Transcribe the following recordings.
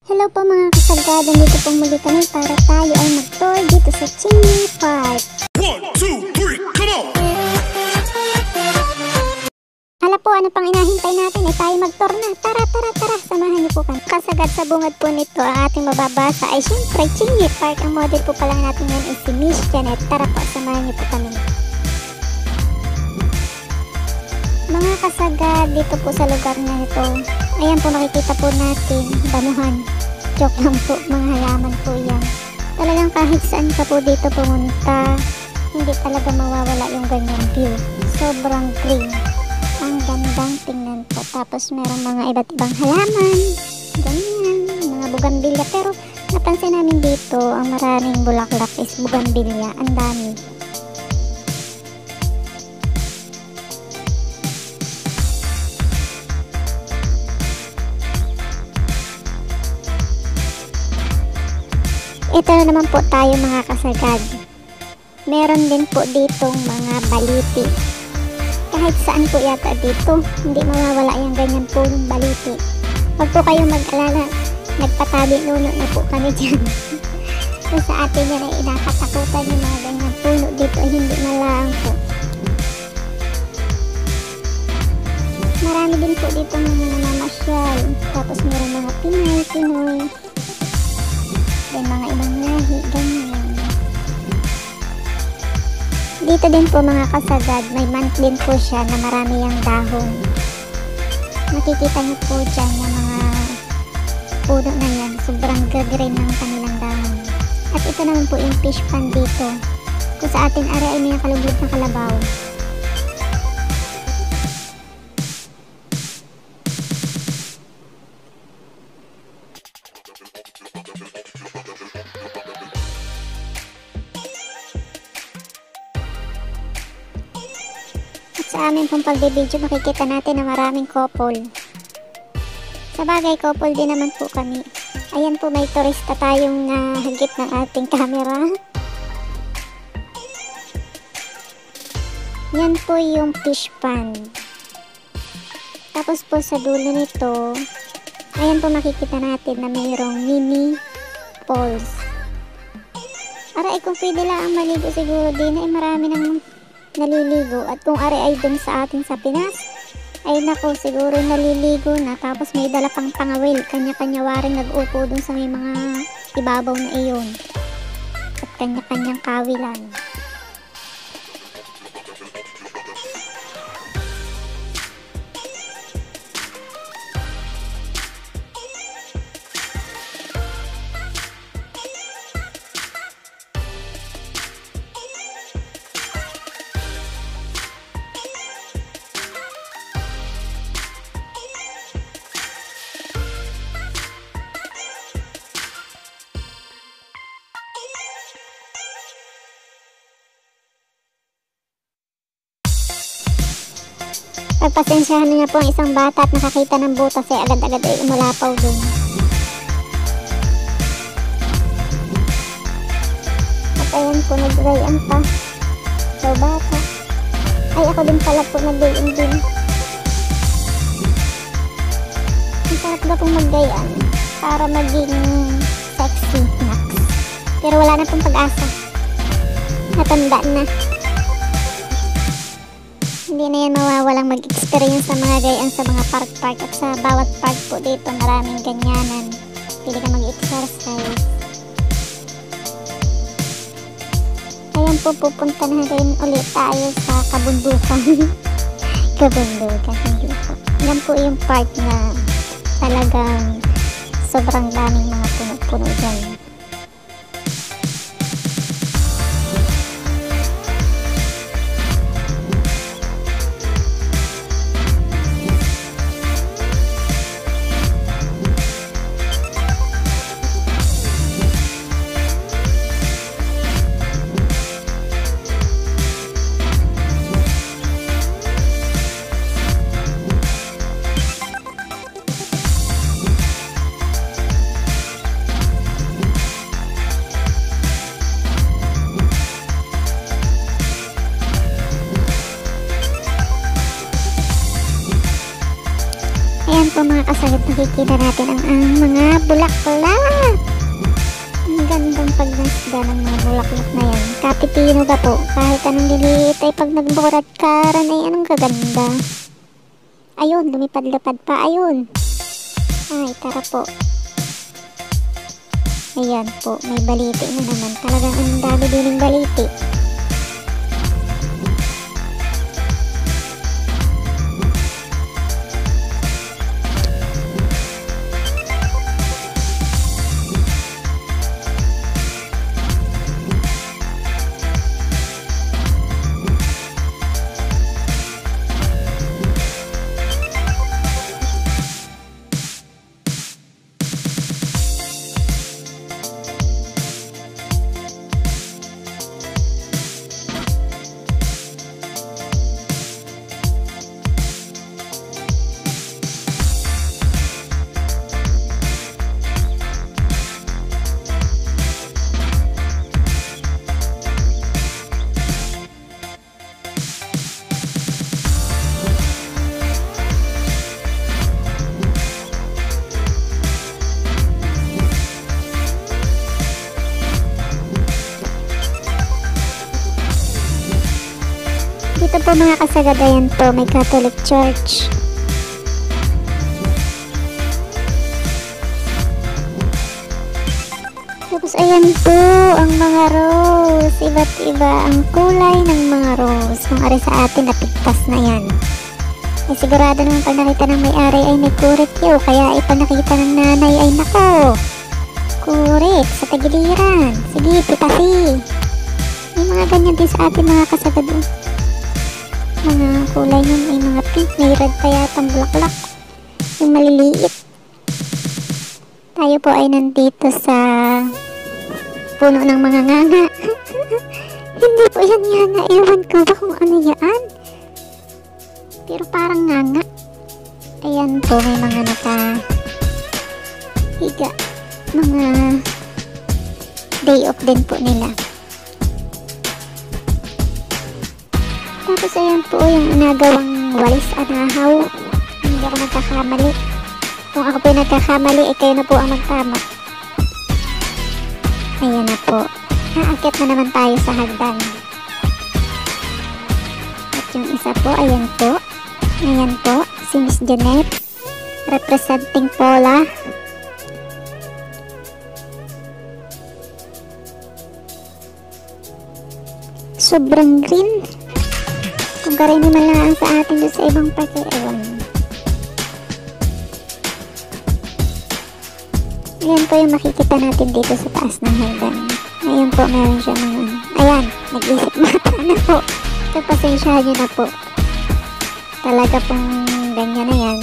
Hello po mga kasagada, dito po muli kami para tayo ay mag-tour dito sa Chingy Park. 1, 2, 3, come on! Hala po, ano pang inahintay natin ay tayo mag-tour na. Tara, samahan niyo po kami. Kasagad sa bungad po nito, ang ating mababasa ay syempre Chingy Park. Ang model po pala natin ngayon ay si Miss Janet. Tara po, samahan niyo po kami. Mga kasagad, dito po sa lugar na ito, ayan po makikita po natin, damuhan. Joke lang po, mga halaman po yan. Talagang kahit saan ka po dito pumunta, hindi talaga mawawala yung ganyang view. Sobrang green. Ang gandang tingnan po. Tapos merong mga iba't ibang halaman. Ganyan, mga bugambilya. Pero napansin namin dito, ang maraming bulaklak is bugambilya. Ang dami. Ito na naman po tayo mga kasagad. Meron din po ditong mga baliti. Kahit saan po yata dito, hindi mawawala yung ganyan po yung baliti. Huwag po kayong mag-alala, nagpatabi nuno na po kami dyan. Kung sa atin yan ay inakatakutan yung mga ganyan puno dito ay hindi malaang po. Marami din po dito mga namamasyal. Tapos meron mga Pinoy. Then mga ibang lahi, ganyan. Dito din po mga kasagad, may month din po siya na marami yung dahon. Makikita niyo po dyan yung mga puno na yan. Sobrang green ng kanilang dahon. At ito naman po yung fish pond dito. Kung sa atin ari ay may nakalublog na kalabaw. Sa amin pong pagbe-video makikita natin na maraming couple. Sa bagay couple din naman po kami. Ayan po, may turista tayong nahagip ng ating camera. Yan po yung fish pond. Tapos po sa dulo nito, ayan po makikita natin na mayroong mini falls. Aray, kung pwede lang ang maligo siguro din ay marami ng naliligo. At kung ari ay dun sa atin sa Pinas, ay nako siguro naliligo na. Tapos may dala pang pangawil, kanya-kanya waring nag-upo dun sa may mga ibabaw na iyon. At kanya-kanyang kawilan. Pagpasensyahan na niya po ang isang bata at nakakita ng butas ay agad-agad ay umalapaw dun. At ayan po, nag-gayan pa. So bata. Ay, ako din pala po nag-gayan din. Ang sarap ba pong mag-gayan para maging sexy next. Pero wala na pong pag-asa. Natanda na. Hindi na yan mawawalang mag-experience sa mga gayaan sa mga park at sa bawat park po dito maraming ganyanan. Pwede ka mag-exercise. Ayan po, pupunta na rin ulit tayo sa kabundukan. Kabundukan, hindi po. Yan po yung park na talagang sobrang daming mga puno-puno dyan. po mga kasagad, nakikita natin ang mga bulaklak. Ang gandang pagmasda ng mga bulaklak na yan. Kapitino ka po, kahit anong liliit ay pag nagburat karan ay anong kaganda. Ayun, lumipad-lapad pa, ayun. Ay, tara po. Ayan po, may baliti na naman. Talagang ang dami din ng baliti. Dito po mga kasagad, ayan po, may Catholic Church. Tapos ayan po ang mga rose. Iba't iba ang kulay ng mga rose. Kung ari sa atin, napigtas na yan. Eh, sigurado naman pag nakita ng may-ari ay may kurit yaw. Kaya pag nakita ng nanay ay nako, kurit sa tagiliran. Sige, pipasi. May mga ganyan din sa atin mga kasagad. Mga kulay nun ay mga pink. May red pa yatang bulaklak. Yung maliliit. Tayo po ay nandito sa puno ng mga nganga. Hindi po yan nganga. Ewan ko ba kung ano yan. Pero parang nganga. Ayan po, may mga nakahiga. Mga day off din po nila. Tapos ayan po yung nagawang walis anahaw. Hindi ako nagkakamali. Kung ako po yung nagkakamali, kayo na po ang magtama. Ayan na po. Aakyat na naman tayo sa hagdan. At yung isa po, ayan po. Ayan po, si Miss Janet. Representing Pola. Sobrang green. Kung karaniwan lang sa atin doon sa ibang parke, ewan. Ayan po yung makikita natin dito sa taas ng hagdan. Ayan po, meron siya mga... Ayan, nag-isip mata na po. So, pasensyahan nyo na po. Talaga pong ganyan na yan.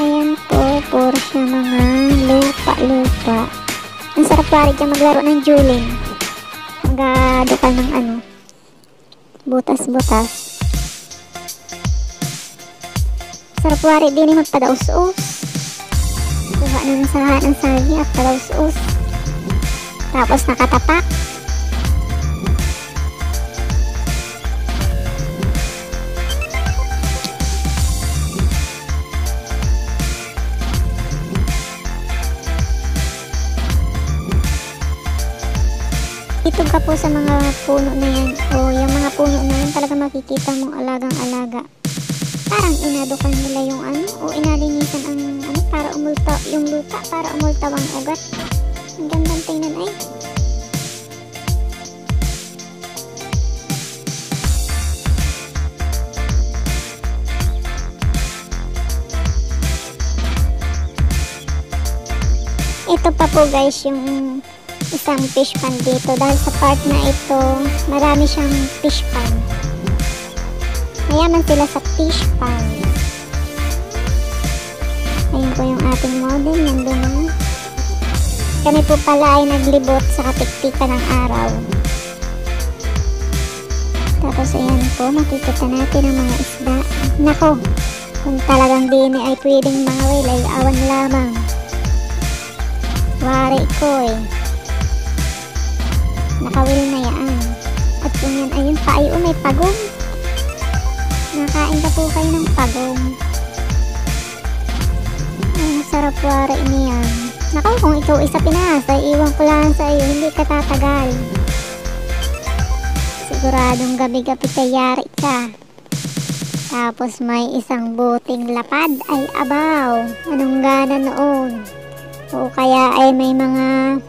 Ayan po, puro siya mga lupa-lupa. Ang sarap pari dyan maglaro ng juling. Magdukal ng ano. Butas-butas. Sarap wari din magpadaus-us. Kuha na ng saha ng sagi at padaus-us. Tapos nakatapak. Dito ka po sa mga puno na yan, o yung mga puno na yan, talaga makikita mong alagang-alaga. Parang inadukan nila yung ano, o inalinisan ang ano, para umulta yung lupa, para umultaw ang ugat. Ang gandang tingnan ay. Ito pa po guys yung isang fish pan dito, dahil sa part na ito marami siyang fish pan. Mayaman sila sa fish pan. Ayun po yung ating model, nandun na. Kami po pala ay naglibot sa katiktika ng araw. Tapos ayan po, makikita natin ang mga isda. Nako, kung talagang din ay pwedeng mga whale ay awan lamang. Wari ko eh. Nakawil na yan. At kung yan ayun pa ay may pagong. Nakain ka po kayo ng pagong. Ang sarap wari niyan. Naku, kung ikaw isa pinasa, iwan ko lang sa iyo, hindi ka tatagal. Siguradong gabi-gabi kayari ka. Tapos may isang buting lapad, ay abaw. Anong gana noon? O kaya ay may mga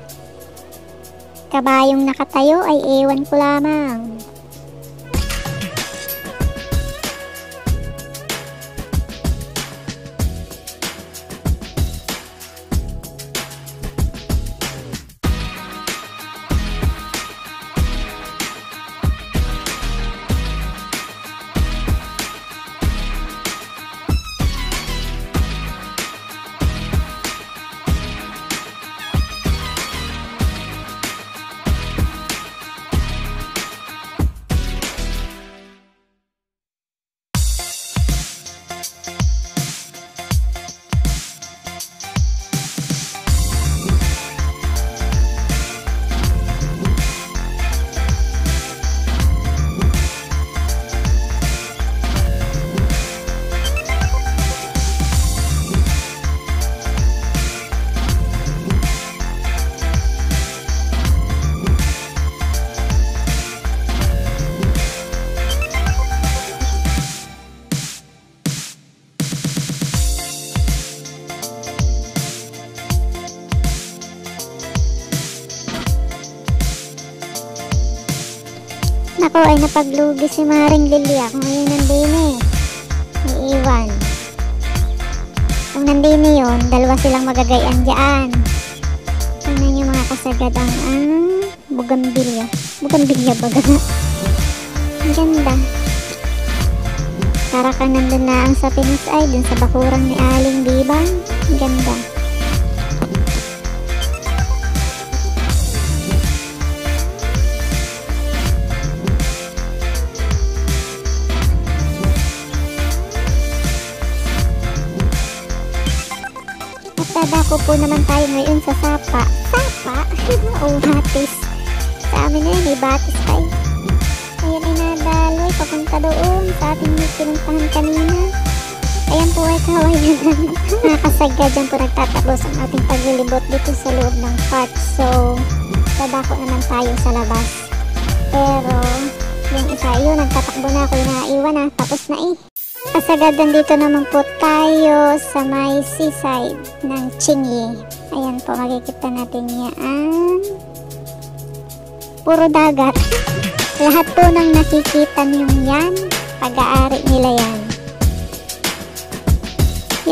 kabayong nakatayo, ay ewan ko lamang. Ako ay napaglugi si Maring Lilia kung ngayon nandini. Iiwan. Kung nandini yun, dalawa silang magagayan dyan. Tingnan nyo mga kasagad ang bugambilya. Bugambilya ba gana? Ang ganda. Para ka nandun na ang sa Pinas ay dun sa bakurang ni Aling Bibang. Ang ganda. Dadako po naman tayo ngayon sa Sapa. Sapa? O Batis. Sa amin na yun, may Batis pa eh. Ayan ay nadaloy, papunta doon sa ating pinuntahan kanina. Ayan po ay kawayan. Nakasagya dyan po nagtatapos ang ating paglilibot dito sa loob ng park. So, dadako naman tayo sa labas. Pero, yung isa yun, nagtatakbo na ako, naiwan na, tapos na eh. Kasagad, dito naman po tayo sa may seaside ng Chingy. Ayan po, makikita natin yan. Puro dagat. Lahat po ng nakikita niyo yan, pag-aari nila yan.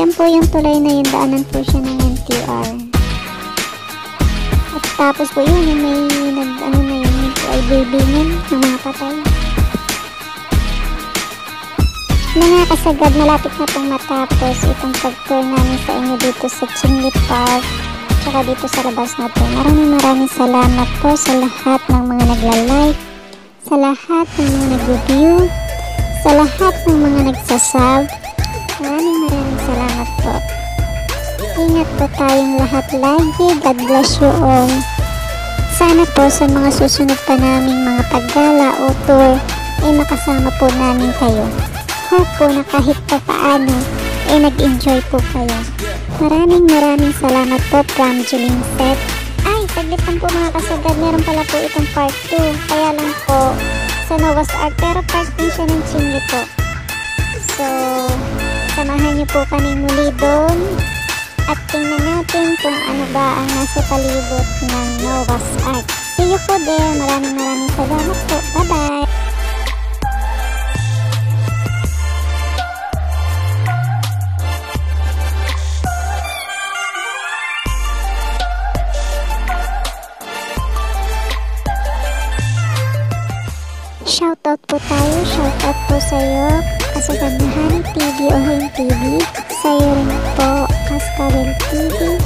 Yan po yung tulay na yun, daanan po siya ng NTR. At tapos po yun, yung may nag-ano na yun, po ay bibingin ng mga patay. Mga kasagad, malapit na pong matapos itong pag-tour namin sa inyo dito sa Chingy Park tsaka dito sa labas na to. Maraming salamat po sa lahat ng mga nagla-like, sa lahat ng mga nag-review, sa lahat ng mga nagsasub. Maraming salamat po. Ingat po tayong lahat lagi. God bless you all. Sana po sa mga susunod pa naming mga paggala o tour ay makasama po namin kayo. Hope po na kahit pa paano ay nag-enjoy po kayo. Maraming salamat po from Juling Set. Ay, saglit lang po mga kasagad, meron pala po itong part 2. Kaya lang po sa Noah's Ark, pero part din siya ng Chingy po. So, samahan niyo po kami muli doon at tingnan natin kung ano ba ang nasa palibot ng Noah's Ark. See you po there. Maraming salamat po. Bye-bye! Shoutout po tayo, shoutout po sa iyo, Kasagad na Haring TV o Haring TV, sa iyo rin po, Kaskabel TV,